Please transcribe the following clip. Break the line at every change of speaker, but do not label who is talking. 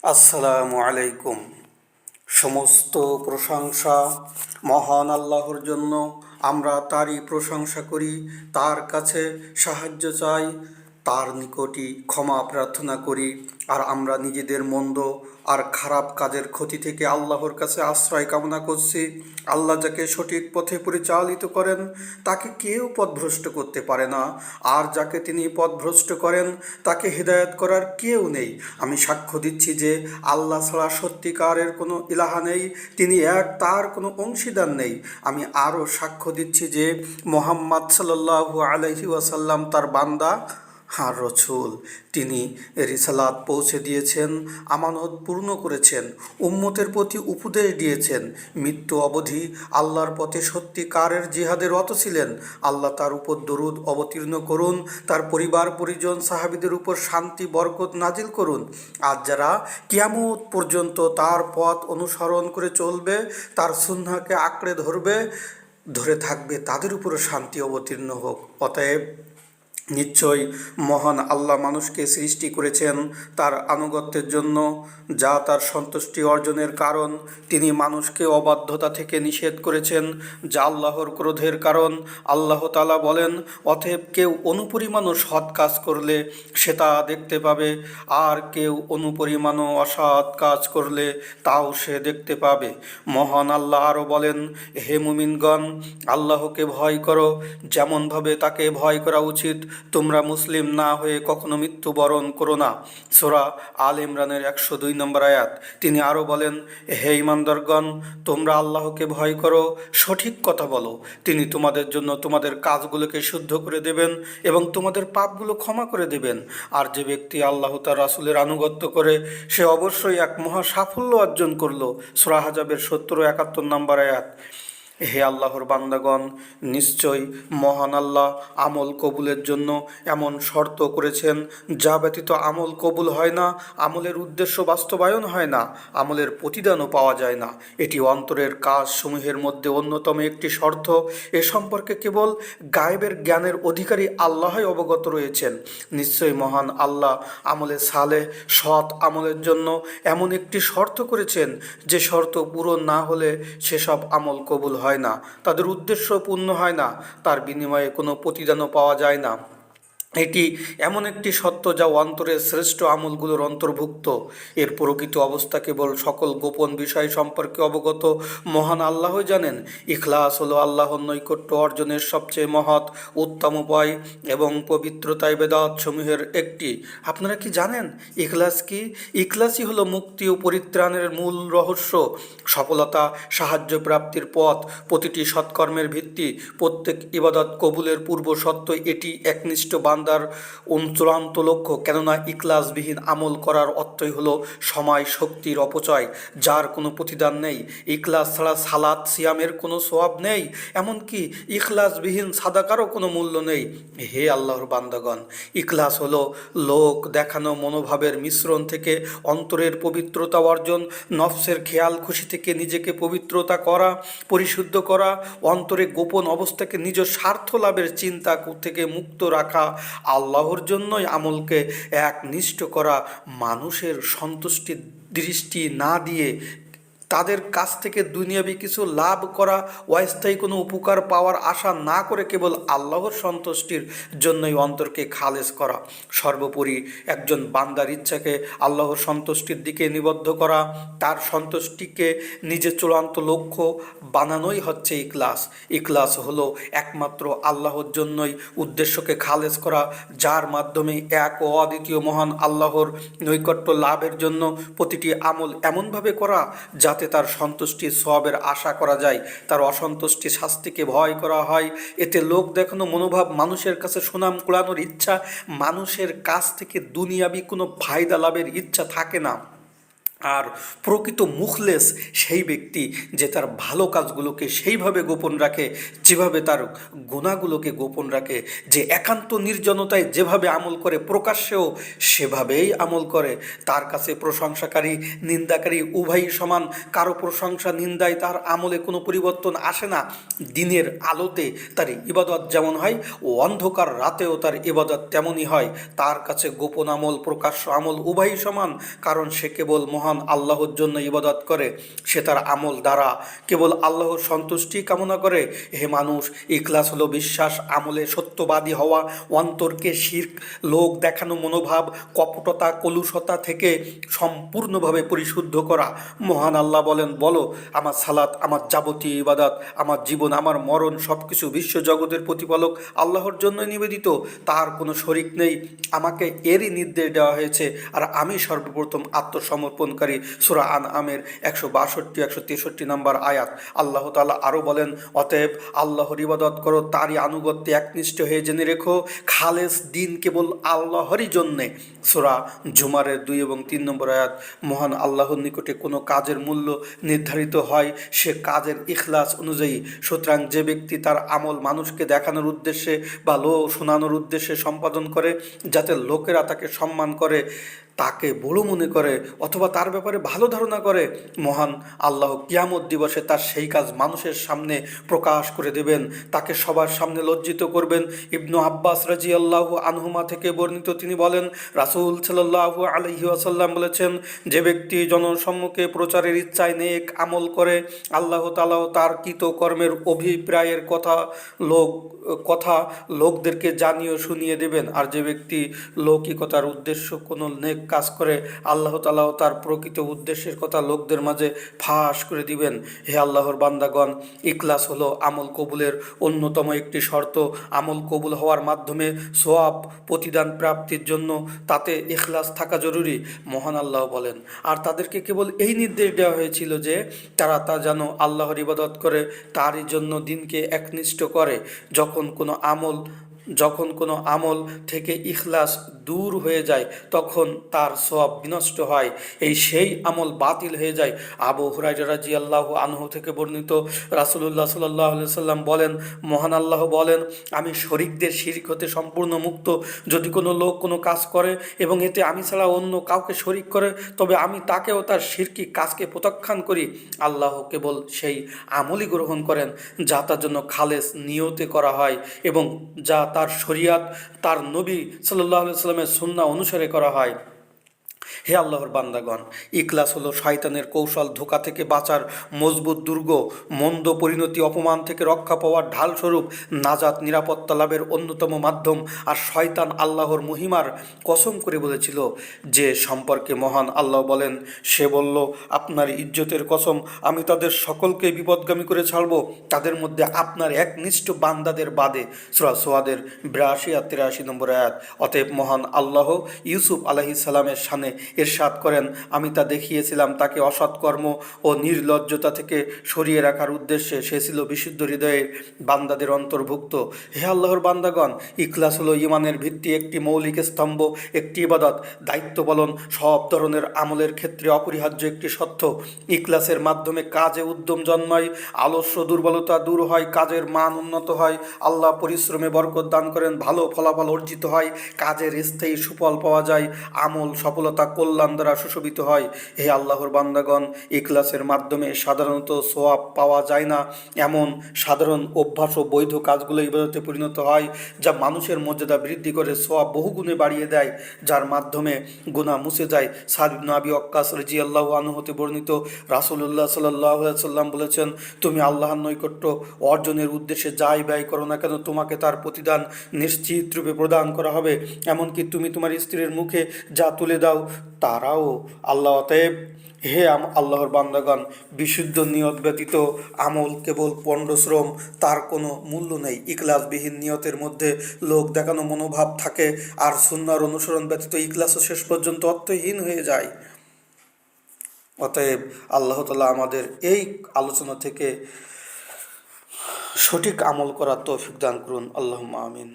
আসসালামু আলাইকুম। সমস্ত প্রশংসা মহান আল্লাহর জন্য। আমরা তারই প্রশংসা করি, তার কাছে সাহায্য চাই, তার নিকটই ক্ষমা প্রার্থনা করি। আর আমরা নিজেদের মন্দ আর খারাপ কাজের ক্ষতি থেকে আল্লাহর কাছে আশ্রয় কামনা করছি। আল্লাহ যাকে সঠিক পথে পরিচালিত করেন তাকে কেউ পথভ্রষ্ট করতে পারে না, আর যাকে তিনি পথভ্রষ্ট করেন তাকে হেদায়েত করার কেউ নেই। আমি সাক্ষ্য দিচ্ছি যে আল্লাহ ছাড়া সত্যিকারের কোনো ইলাহা নেই, তিনি এক, তার কোনো অংশীদার নেই। আমি আরও সাক্ষ্য দিচ্ছি যে মুহাম্মদ সাল্লাল্লাহু আলাইহি ওয়াসাল্লাম তার বান্দা আর রসুল। তিনি রিসালাত পৌঁছে দিয়েছেন, আমানত পূর্ণ করেছেন, উম্মতের প্রতি উপদেশ দিয়েছেন। মৃত্যু অবধি আল্লাহর পথে সত্যিকারের জিহাদে রত ছিলেন। আল্লাহ তার উপর দরুদ অবতীর্ণ করুন, তার পরিবার পরিজন সাহাবীদের উপর শান্তি বরকত নাজিল করুন। আর যারা কিয়ামত পর্যন্ত তার পথ অনুসরণ করে চলবে, তার সুন্নাহকে আঁকড়ে ধরে থাকবে, তাদের উপরও শান্তি অবতীর্ণ হোক। অতএব নিশ্চয়ই মহান আল্লাহ মানুষকে সৃষ্টি করেছেন তার আনুগত্যের জন্য, যা তার সন্তুষ্টি অর্জনের কারণ। তিনি মানুষকে অবাধ্যতা থেকে নিষেধ করেছেন, যা আল্লাহর ক্রোধের কারণ। আল্লাহ তাআলা বলেন, অতএব কেউ অনুপরিমাণও সৎ কাজ করলে সে তা দেখতে পাবে, আর কেউ অনুপরিমাণও অসৎ কাজ করলে তাও সে দেখতে পাবে। মহান আল্লাহ আরও বলেন, হে মুমিনগণ, আল্লাহকে ভয় করো যেমনভাবে তাকে ভয় করা উচিত। তোমরা মুসলিম না হয়ে কখনো মৃত্যুবরণ করো না। সূরা আল ইমরানের 102 নম্বর আয়াত। তিনি আরও বলেন, হে ঈমানদারগণ, তোমরা আল্লাহকে ভয় করো, সঠিক কথা বলো, তিনি তোমাদের জন্য তোমাদের কাজগুলোকে শুদ্ধ করে দেবেন এবং তোমাদের পাপগুলো ক্ষমা করে দেবেন। আর যে ব্যক্তি আল্লাহ তার রাসূলের আনুগত্য করে সে অবশ্যই এক মহা সাফল্য অর্জন করলো। সূরা আহজাবের 70-71 নম্বর আয়াত। হে আল্লাহর বান্দাগণ, নিশ্চয়ই মহান আল্লাহ আমল কবুলের জন্য এমন শর্ত করেছেন যা ব্যতীত আমল কবুল হয় না, আমলের উদ্দেশ্য বাস্তবায়ন হয় না, আমলের প্রতিদানও পাওয়া যায় না। এটি অন্তরের কাজসমূহের মধ্যে অন্যতম একটি শর্ত। এ সম্পর্কে কেবল গায়েবের জ্ঞানের অধিকারী আল্লাহই অবগত রয়েছেন। নিশ্চয়ই মহান আল্লাহ আমলে সালেহ, সৎ আমলের জন্য এমন একটি শর্ত করেছেন যে শর্ত পূরণ না হলে সেসব আমল কবুল হয় না, তাদের উদ্দেশ্য পূর্ণ হয় না, তার বিনিময়ে কোনো প্রতিদানও পাওয়া যায় না। এটি এমন একটি সত্য যা অন্তরের শ্রেষ্ঠ আমলগুলোর অন্তর্ভুক্ত। এর প্রকৃত অবস্থা কেবল সকল গোপন বিষয় সম্পর্কে অবগত মহান আল্লাহই জানেন। ইখলাস হলো আল্লাহর নৈকট্য অর্জনের সবচেয়ে মহৎ উত্তম উপায় এবং পবিত্রতা ইবাদত সমূহের একটি। আপনারা কি জানেন ইখলাস কি? ইখলাসই হলো মুক্তি ও পরিত্রাণের মূল রহস্য, সফলতা, সাহায্য প্রাপ্তির পথ, প্রতিটি সৎকর্মের ভিত্তি, প্রত্যেক ইবাদত কবুলের পূর্ব শর্ত। এটি একনিষ্ঠ বান্দার চূড়ান্ত লক্ষ্য। কেননা ইখলাসবিহীন আমল করার অর্থই হলো সময় শক্তির অপচয়, যার কোনো প্রতিদান নেই। ইখলাস ছাড়া সালাত সিয়ামের কোনো সওয়াব নেই, এমনকি ইখলাসবিহীন সাদাকারও কোনো মূল্য নেই। হে আল্লাহর বান্দাগণ, ইখলাস হলো লোক দেখানো মনোভাবের মিশ্রণ থেকে অন্তরের পবিত্রতা অর্জন, নফসের খেয়াল খুশি থেকে নিজেকে পরিশুদ্ধ করা, অন্তরে গোপন অবস্থাকে নিজ স্বার্থ লাভের চিন্তা থেকে মুক্ত রাখা, আল্লাহর জন্যই আমলকে একনিষ্ঠ করা, মানুষের সন্তুষ্টির দৃষ্টি না দিয়ে তাদের কাছ থেকে দুনিয়াবি কিছু লাভ করা, অস্থায়ী কোনো উপকার পাওয়ার আশা না করে কেবল আল্লাহর সন্তুষ্টির জন্যই অন্তরকে খালেস করা। সর্বোপরি একজন বান্দার ইচ্ছাকে আল্লাহর সন্তুষ্টির দিকে নিবদ্ধ করা, তার সন্তুষ্টিকে নিজের চূড়ান্ত লক্ষ্য বানানোই হচ্ছে ইখলাস। ইখলাস হলো একমাত্র আল্লাহর জন্যই উদ্দেশ্যকে খালেস করা, যার মাধ্যমে এক ও অদ্বিতীয় মহান আল্লাহর নৈকট্য লাভের জন্য প্রতিটি আমল এমনভাবে করা যাতে তার সন্তুষ্টির সওয়াবের আশা করা যায়, তার অসন্তুষ্টি শাস্তিকে ভয় করা হয়। এতে লোক দেখানো মনোভাব, মানুষের কাছে সুনাম কুড়ানোর ইচ্ছা, মানুষের কাছ থেকে দুনিয়াবি কোনো ফায়দা লাভের ইচ্ছা থাকে না। আর প্রকৃত মুখলেস সেই ব্যক্তি যে তার ভালো কাজগুলোকে সেইভাবে গোপন রাখে যেভাবে তার গুনাহগুলোকে গোপন রাখে, যে একান্ত নির্জনতায় যেভাবে আমল করে প্রকাশ্যেও সেভাবেই আমল করে। তার কাছে প্রশংসাকারী নিন্দাকারী উভয়ই সমান, কারো প্রশংসা নিন্দায় তার আমলে কোনো পরিবর্তন আসে না। দিনের আলোতে তার ইবাদত যেমন হয় ও অন্ধকার রাতেও তার ইবাদত তেমনই হয়। তার কাছে গোপন আমল প্রকাশ্য আমল উভয়ই সমান, কারণ সে কেবল মহান আল্লাহর জন্য ইবাদত করে। সে তার আমল দ্বারা কেবল আল্লাহর সন্তুষ্টি কামনা করে। হে মানুষ, ইখলাস হলো বিশ্বাস, আমলে সত্যবাদী হওয়া, অন্তরকে শিরক, লোক দেখানো মনোভাব, কপটতা, কলুষতা থেকে সম্পূর্ণভাবে পরিশুদ্ধ করা। মহান আল্লাহ বলেন, বলো আমার সালাত, আমার যাবতীয় ইবাদত, আমার জীবন, আমার মরণ সব কিছু বিশ্বজগতের প্রতিপালক আল্লাহর জন্য নিবেদিত, তার কোনো শরিক নেই। আমাকে এরই নির্দেশ দেওয়া হয়েছে, আর আমি সর্বপ্রথম আত্মসমর্পণকারী। সূরা আনআমের 162-163 নম্বর আয়াত। আল্লাহ তাআলা আরও বলেন, অতএব আল্লাহর ইবাদত করো, তারই আনুগত্যে একনিষ্ঠ হয়ে জেনে রেখো, খালেস দিন কেবল আল্লাহরই জন্যে। সূরা জুমারের 2 এবং 3 নম্বর আয়াত। মহান আল্লাহর নিকটে কোনো কাজের মূল্য নির্ধারিত হয় সে কাজের ইখলাস অনুযায়ী। সুতরাং যে ব্যক্তি তার আমল মানুষকে দেখানোর উদ্দেশ্যে বা শোনানোর উদ্দেশ্যে সম্পাদন করে যাতে লোকেরা তাকে সম্মান করে, তাকে বড় মনে করে অথবা তার ব্যাপারে ভালো ধারণা করে, মহান আল্লাহ কিয়ামত দিবসে তার সেই কাজ মানুষের সামনে প্রকাশ করে দেবেন, তাকে সবার সামনে লজ্জিত করবেন। ইবনু আব্বাস রাদিয়াল্লাহু আনহুমা থেকে বর্ণিত, তিনি বলেন, রাসূল সাল্লাল্লাহু আলাইহি ওয়াসাল্লাম বলেছেন, যে ব্যক্তি জনসম্মুখে প্রচারের ইচ্ছায় নেক আমল করে, আল্লাহ তাআলাও তার কৃত কর্মের অভিপ্রায়ের কথা লোকদেরকে জানিয়ে শুনিয়ে দেবেন। আর যে ব্যক্তি লৌকিকতার উদ্দেশ্য কোনো নেক কাজ করে, আল্লাহ তাআলাও তার প্রকৃত উদ্দেশ্যের কথা লোকদের মাঝে ফাঁস করে দিবেন। হে আল্লাহর বান্দাগণ, ইখলাস হলো আমল কবুলের অন্যতম একটি শর্ত। আমল কবুল হওয়ার মাধ্যমে সওয়াব প্রতিদান প্রাপ্তির জন্য তাতে ইখলাস থাকা জরুরি। মহান আল্লাহ বলেন, আর তাদেরকে কেবল এই নির্দেশ দেওয়া হয়েছিল যে তারা তা যেন আল্লাহর ইবাদত করে, তারই জন্য দিনকে একনিষ্ঠ করে। যখন কোনো আমল থেকে ইখলাস দূর হয়ে যায় তখন তার সওয়াব বিনষ্ট হয়, সেই আমল বাতিল হয়ে যায়। আবু হুরায়রা রাদিয়াল্লাহু আনহু থেকে বর্ণিত, রাসূলুল্লাহ সাল্লাল্লাহু আলাইহি সাল্লাম বলেন, মহান আল্লাহ বলেন, আমি শরীকদের শিরক হতে সম্পূর্ণ মুক্ত। যদি কোনো লোক কোনো কাজ করে এবং এতে আমি ছাড়া অন্য কাউকে শরিক করে, তবে আমি তাকেও তার শিরকি কাজকে প্রত্যাখ্যান করি। আল্লাহ কেবল সেই আমলই গ্রহণ করেন যা তার জন্য খালেস নিয়তে করা হয় এবং যা তার শরিয়াত, তার নবী সাল্লাল্লাহু আলাইহি সাল্লামের সুন্নাহ অনুসারে করা হয়। হে আল্লাহর বান্দাগণ, ইখলাস হলো শয়তানের কৌশল ধোঁকা থেকে বাঁচার মজবুত দুর্গ, মন্দ পরিণতি অপমান থেকে রক্ষা পাওয়ার ঢালস্বরূপ, নাজাত নিরাপত্তা লাভের অন্যতম মাধ্যম। আর শয়তান আল্লাহর মহিমার কসম করে বলেছিল, যে সম্পর্কে মহান আল্লাহ বলেন, সে বলল, আপনার ইজ্জতের কসম, আমি তাদের সকলকে বিপদগামী করে ছাড়ব, তাদের মধ্যে আপনার একনিষ্ঠ বান্দাদের বাদে। সূরা সোয়াদের 82-83 নম্বর আয়াত। অতএব মহান আল্লাহ ইউসুফ আলাইহিস সালামের শানে ইরশাদ করেন, আমি তা দেখিয়েছিলাম তাকে অসৎকর্ম ও নির্লজ্জতা থেকে সরিয়ে রাখার উদ্দেশ্যে, সে ছিল বিশুদ্ধ হৃদয়ের বান্দাদের অন্তর্ভুক্ত। হে আল্লাহর বান্দাগণ, ইখলাস হলো ঈমানের ভিত্তি, একটি মৌলিক স্তম্ভ, একটি ইবাদত, দায়িত্ব পালন সব ধরনের আমলের ক্ষেত্রে অপরিহার্য একটি সত্য। ইখলাসের মাধ্যমে কাজে উদ্যম জন্মায়, আলস্য দুর্বলতা দূর হয়, কাজের মান উন্নত হয়, আল্লাহ পরিশ্রমে বরকত দান করেন, ভালো ফলাফল অর্জিত হয়, কাজের স্থায়ী সুফল পাওয়া যায়, আমল সফলতা কল্যাণ দ্বারা সুশোভিত হয়। হে আল্লাহর বান্দাগণ, ইখলাসের মাধ্যমে সাধারণত সওয়াব পাওয়া যায় না এমন সাধারণ অভ্যাস ও বৈধ কাজগুলো ইবাদতে পরিণত হয়, যা মানুষের মর্যাদা বৃদ্ধি করে, সওয়াব বহুগুণে বাড়িয়ে দেয়, যার মাধ্যমে গুনাহ মুছে যায়। সাদ ইবনে আবি ওয়াক্কাস রাদিয়াল্লাহু আনহু হতে বর্ণিত, রাসূলুল্লাহ সাল্লাল্লাহু আলাইহি সাল্লাম বলেছেন, তুমি আল্লাহর নৈকট্য অর্জনের উদ্দেশ্যে যাই ব্যয় করো না কেন, তোমাকে তার প্রতিদান নিশ্চিত রূপে প্রদান করা হবে। এমনকি তুমি তোমার স্ত্রীর মুখে যা তুলে দাও তারাও। আল্লাহ অতএব, হে আল্লাহর বান্দাগণ, বিশুদ্ধ নিয়ত ব্যতীত আমল কেবল পণ্ডশ্রম, তার কোনো মূল্য নেই। ইখলাসবিহীন নিয়তের মধ্যে লোক দেখানো মনোভাব থাকে, আর সুন্নাহর অনুসরণ ব্যতীত ইখলাসও শেষ পর্যন্ত অর্থহীন হয়ে যায়। অতএব আল্লাহ তাআলা আমাদের এই আলোচনা থেকে সঠিক আমল করার তৌফিক দান করুন। আল্লাহুম্মা আমিন।